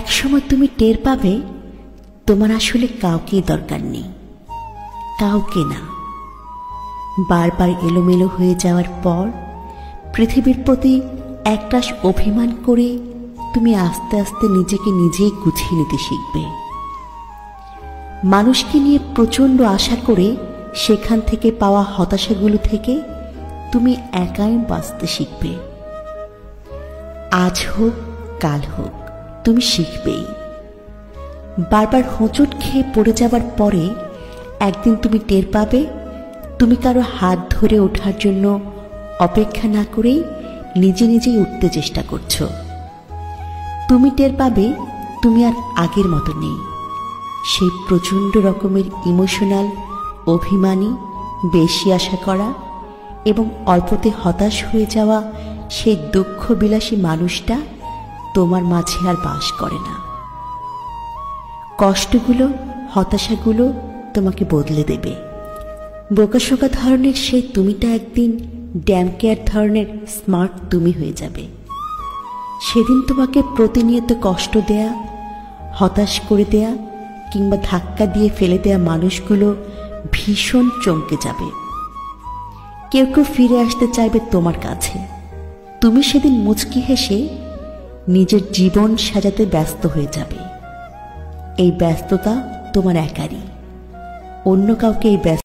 একসময় তুমি টের পাবে তোমার আসলে কাউকেই দরকার নেই, কাউকে না। বারবার এলোমেলো হয়ে যাওয়ার পর পৃথিবীর প্রতি একরাশ অভিমান করে তুমি আস্তে আস্তে নিজেকে নিজেই গুছিয়ে নিতে শিখবে। মানুষকে নিয়ে প্রচণ্ড আশা করে সেখান থেকে পাওয়া হতাশাগুলো থেকে তুমি একাই বাঁচতে শিখবে। আজ হোক কাল হোক তুমি শিখবেই। বারবার হোঁচট খেয়ে পড়ে যাবার পরে একদিন তুমি টের পাবে তুমি কারো হাত ধরে ওঠার জন্য অপেক্ষা না করেই নিজে নিজেই উঠতে চেষ্টা করছো। তুমি টের পাবে তুমি আর আগের মতো নেই। সেই প্রচণ্ড রকমের ইমোশনাল, অভিমানী, বেশি আশা করা এবং অল্পতে হতাশ হয়ে যাওয়া সেই দুঃখ বিলাসী মানুষটা তোমার মাঝে আর বাস করে না। কষ্টগুলো, হতাশাগুলো তোমাকে বদলে দেবে। বোকাশোকা ধরনের সেই তুমিটা একদিন ড্যাম কেয়ার ধরনের স্মার্ট তুমি হয়ে যাবে। সেদিন তোমাকে প্রতিনিয়ত কষ্ট দেয়া, হতাশ করে দেয়া কিংবা ধাক্কা দিয়ে ফেলে দেয়া মানুষগুলো ভীষণ চমকে যাবে। কেউ কেউ ফিরে আসতে চাইবে তোমার কাছে। তুমি সেদিন মুচকি হেসে নিজের জীবন সাজাতে ব্যস্ত হয়ে যাবে। এই ব্যস্ততা তোমার একারই, অন্য কাউকে এই ব্যস্ত